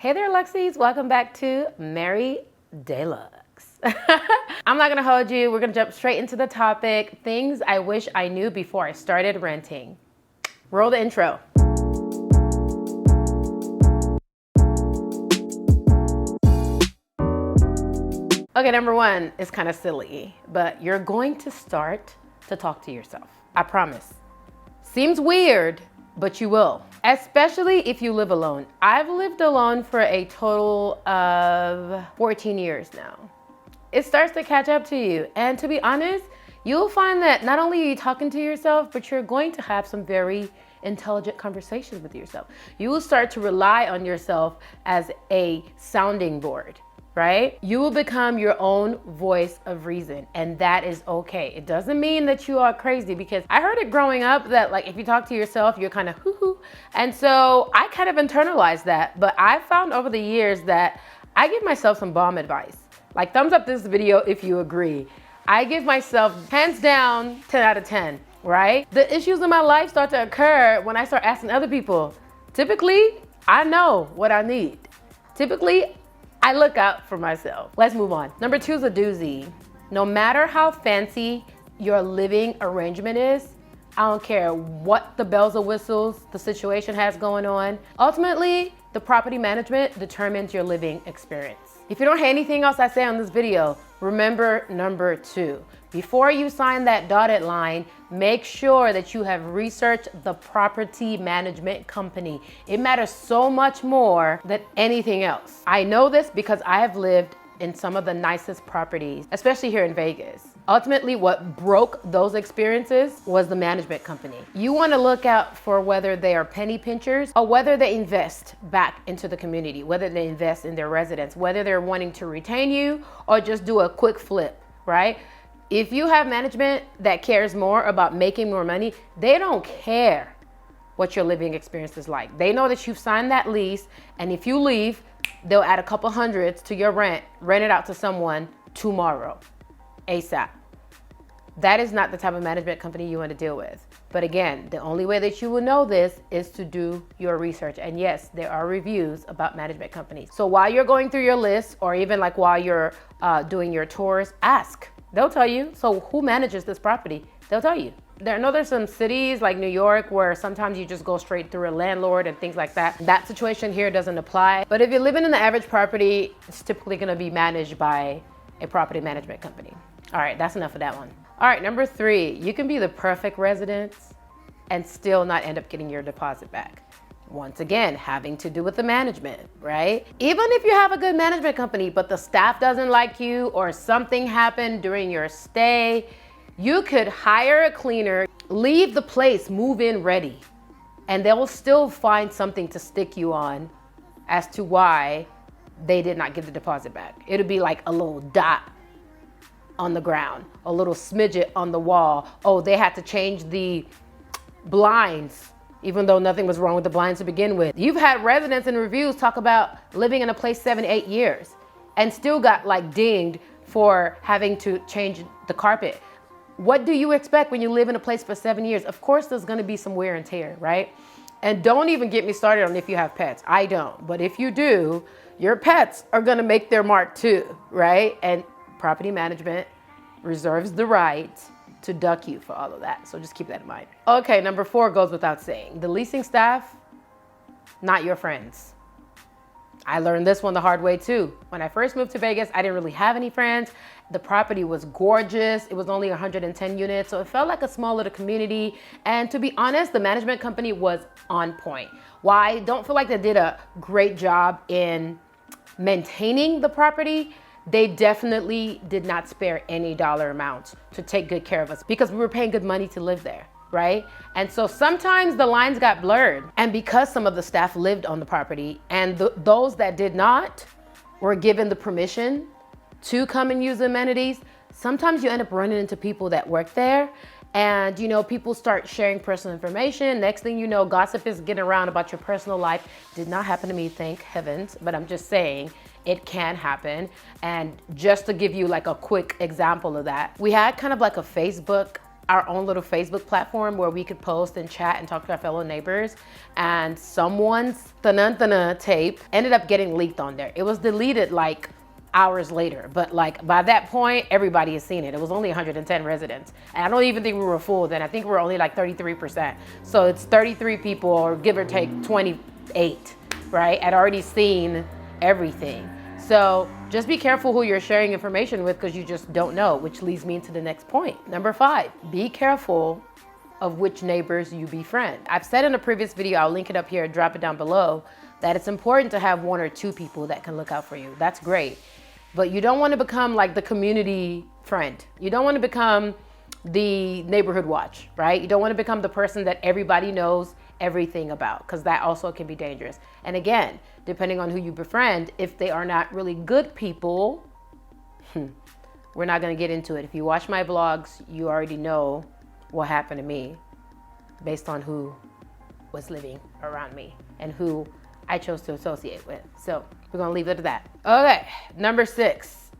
Hey there, Luxies. Welcome back to Mary Deluxe. I'm not gonna hold you. We're gonna jump straight into the topic. Things I wish I knew before I started renting. Roll the intro. Okay, number one is kind of silly, but you're going to start to talk to yourself. I promise. Seems weird, but you will. Especially if you live alone. I've lived alone for a total of 14 years now. It starts to catch up to you. And to be honest, you'll find that not only are you talking to yourself, but you're going to have some very intelligent conversations with yourself. You will start to rely on yourself as a sounding board, right? You will become your own voice of reason, and that is okay. It doesn't mean that you are crazy, because I heard it growing up that like if you talk to yourself, you're kind of hoo-hoo. And so I kind of internalized that, but I found over the years that I give myself some bomb advice. Like thumbs up this video if you agree. I give myself hands down 10 out of 10, right? The issues in my life start to occur when I start asking other people. Typically, I know what I need. Typically, I look out for myself. Let's move on. Number two is a doozy. No matter how fancy your living arrangement is, I don't care what the bells and whistles the situation has going on. Ultimately, the property management determines your living experience. If you don't hear anything else I say on this video, remember number two. Before you sign that dotted line, make sure that you have researched the property management company. It matters so much more than anything else. I know this because I have lived in some of the nicest properties, especially here in Vegas. Ultimately, what broke those experiences was the management company. You want to look out for whether they are penny pinchers or whether they invest back into the community, whether they invest in their residents, whether they're wanting to retain you or just do a quick flip, right? If you have management that cares more about making more money, they don't care what your living experience is like. They know that you've signed that lease, and if you leave, they'll add a couple hundreds to your rent it out to someone tomorrow, ASAP. That is not the type of management company you want to deal with. But again, the only way that you will know this is to do your research. And yes, there are reviews about management companies. So while you're going through your list, or even like while you're doing your tours, ask. They'll tell you. So who manages this property? They'll tell you. I know there's some cities like New York where sometimes you just go straight through a landlord and things like that. That situation here doesn't apply. But if you're living in the average property, it's typically going to be managed by a property management company. All right, that's enough of that one. All right, number three, you can be the perfect resident and still not end up getting your deposit back. Once again, having to do with the management, right? Even if you have a good management company, but the staff doesn't like you or something happened during your stay, you could hire a cleaner, leave the place, move in ready, and they will still find something to stick you on as to why they did not get the deposit back. It'll be like a little dot on the ground, a little smidget on the wall. Oh, they had to change the blinds, even though nothing was wrong with the blinds to begin with. You've had residents in reviews talk about living in a place 7, 8 years and still got like dinged for having to change the carpet. What do you expect when you live in a place for 7 years? Of course, there's gonna be some wear and tear, right? And don't even get me started on if you have pets. I don't, but if you do, your pets are gonna make their mark too, right? And property management reserves the right to duck you for all of that. So just keep that in mind. Okay, number four goes without saying. The leasing staff, not your friends. I learned this one the hard way too. When I first moved to Vegas, I didn't really have any friends. The property was gorgeous. It was only 110 units, so it felt like a small little community. And to be honest, the management company was on point. While I don't feel like they did a great job in maintaining the property, they definitely did not spare any dollar amounts to take good care of us because we were paying good money to live there, right? And so sometimes the lines got blurred. And because some of the staff lived on the property and those that did not were given the permission to come and use the amenities, sometimes you end up running into people that work there, and you know, people start sharing personal information. Next thing you know, gossip is getting around about your personal life. Did not happen to me, thank heavens, but I'm just saying it can happen. And just to give you like a quick example of that, we had kind of like a Facebook our own little Facebook platform where we could post and chat and talk to our fellow neighbors. And someone's tape ended up getting leaked on there. It was deleted like hours later, but like by that point, everybody has seen it. It was only 110 residents. And I don't even think we were full then. I think we were only like 33%. So it's 33 people, or give or take 28, right? Had already seen everything. So just be careful who you're sharing information with, because you just don't know, which leads me to the next point. Number 5, be careful of which neighbors you befriend. I've said in a previous video, I'll link it up here, drop it down below, that it's important to have 1 or 2 people that can look out for you. That's great. But you don't want to become like the community friend. You don't want to become the neighborhood watch, right? You don't want to become the person that everybody knows everything about, because that also can be dangerous. And again, depending on who you befriend, if they are not really good people, we're not going to get into it. If you watch my vlogs, you already know what happened to me based on who was living around me and who I chose to associate with. So we're going to leave it at that. Okay, number 6,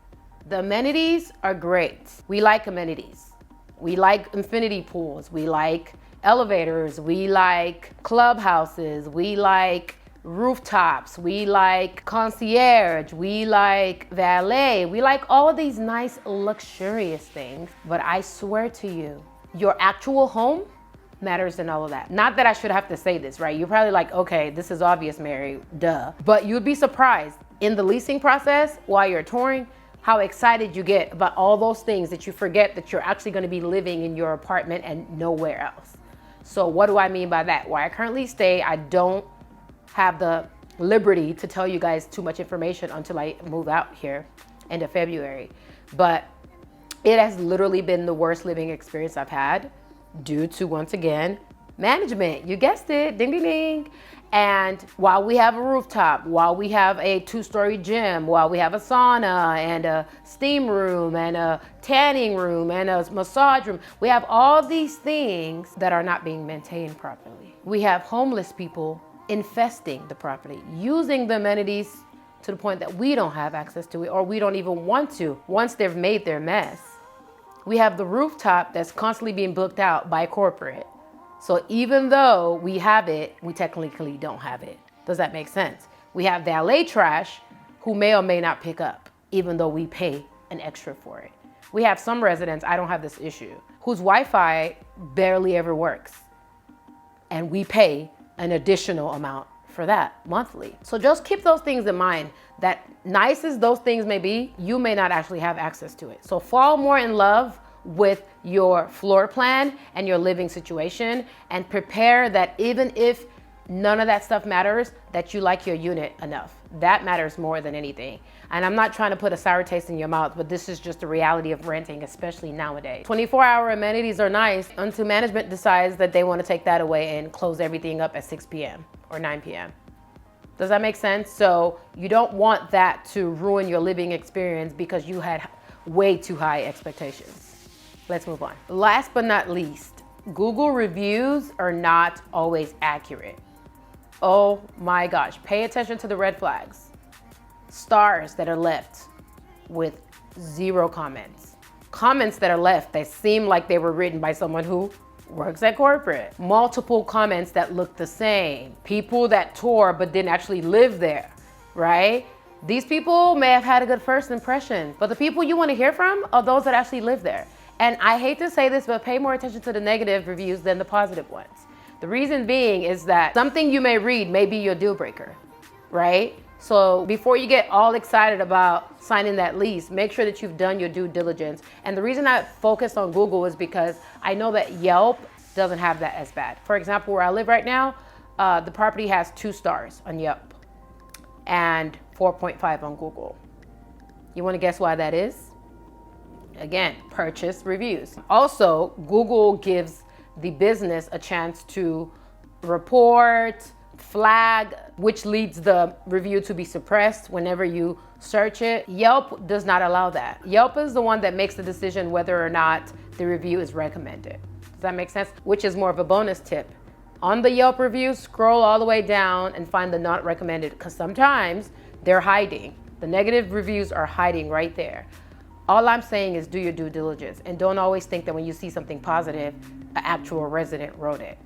the amenities are great. We like amenities. We like infinity pools. We like elevators. We like clubhouses. We like rooftops. We like concierge. We like valet. We like all of these nice luxurious things. But I swear to you, your actual home matters in all of that. Not that I should have to say this, right? You're probably like, okay, this is obvious, Mary, duh. But you'd be surprised in the leasing process while you're touring, how excited you get about all those things that you forget that you're actually going to be living in your apartment and nowhere else. So what do I mean by that? Where I currently stay, I don't have the liberty to tell you guys too much information until I move out here end of February. But it has literally been the worst living experience I've had, due to, once again, management. You guessed it, ding, ding, ding. And while we have a rooftop, while we have a 2-story gym, while we have a sauna and a steam room and a tanning room and a massage room, we have all these things that are not being maintained properly. We have homeless people infesting the property, using the amenities to the point that we don't have access to it, or we don't even want to once they've made their mess. We have the rooftop that's constantly being booked out by corporate. So even though we have it, we technically don't have it. Does that make sense? We have valet trash who may or may not pick up, even though we pay an extra for it. We have some residents, I don't have this issue, whose Wi-Fi barely ever works. And we pay an additional amount for that monthly. So just keep those things in mind, that nice as those things may be, you may not actually have access to it. So fall more in love with your floor plan and your living situation, and prepare that even if none of that stuff matters, that you like your unit enough. That matters more than anything. And I'm not trying to put a sour taste in your mouth, but this is just the reality of renting, especially nowadays. 24-hour amenities are nice until management decides that they want to take that away and close everything up at 6 p.m. or 9 p.m. Does that make sense? So you don't want that to ruin your living experience because you had way too high expectations. Let's move on. Last but not least, Google reviews are not always accurate. Oh my gosh, pay attention to the red flags. Stars that are left with 0 comments. Comments that are left that seem like they were written by someone who works at corporate. Multiple comments that look the same. People that tour but didn't actually live there, right? These people may have had a good first impression, but the people you want to hear from are those that actually live there. And I hate to say this, but pay more attention to the negative reviews than the positive ones. The reason being is that something you may read may be your deal breaker, right? So before you get all excited about signing that lease, make sure that you've done your due diligence. And the reason I focus on Google is because I know that Yelp doesn't have that as bad. For example, where I live right now, the property has 2 stars on Yelp and 4.5 on Google. You want to guess why that is? Again, purchase reviews. Also, Google gives the business a chance to report, flag, which leads the review to be suppressed whenever you search it. Yelp does not allow that. Yelp is the one that makes the decision whether or not the review is recommended. Does that make sense? Which is more of a bonus tip. On the Yelp review, scroll all the way down and find the not recommended, because sometimes they're hiding. The negative reviews are hiding right there. All I'm saying is do your due diligence, and don't always think that when you see something positive, an actual resident wrote it.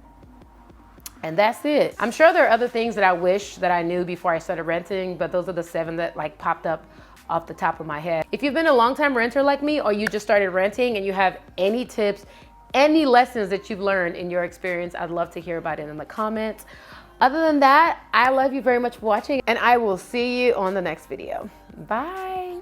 And that's it. I'm sure there are other things that I wish that I knew before I started renting, but those are the 7 that like popped up off the top of my head. If you've been a long-time renter like me, or you just started renting and you have any tips, any lessons that you've learned in your experience, I'd love to hear about it in the comments. Other than that, I love you very much for watching, and I will see you on the next video. Bye.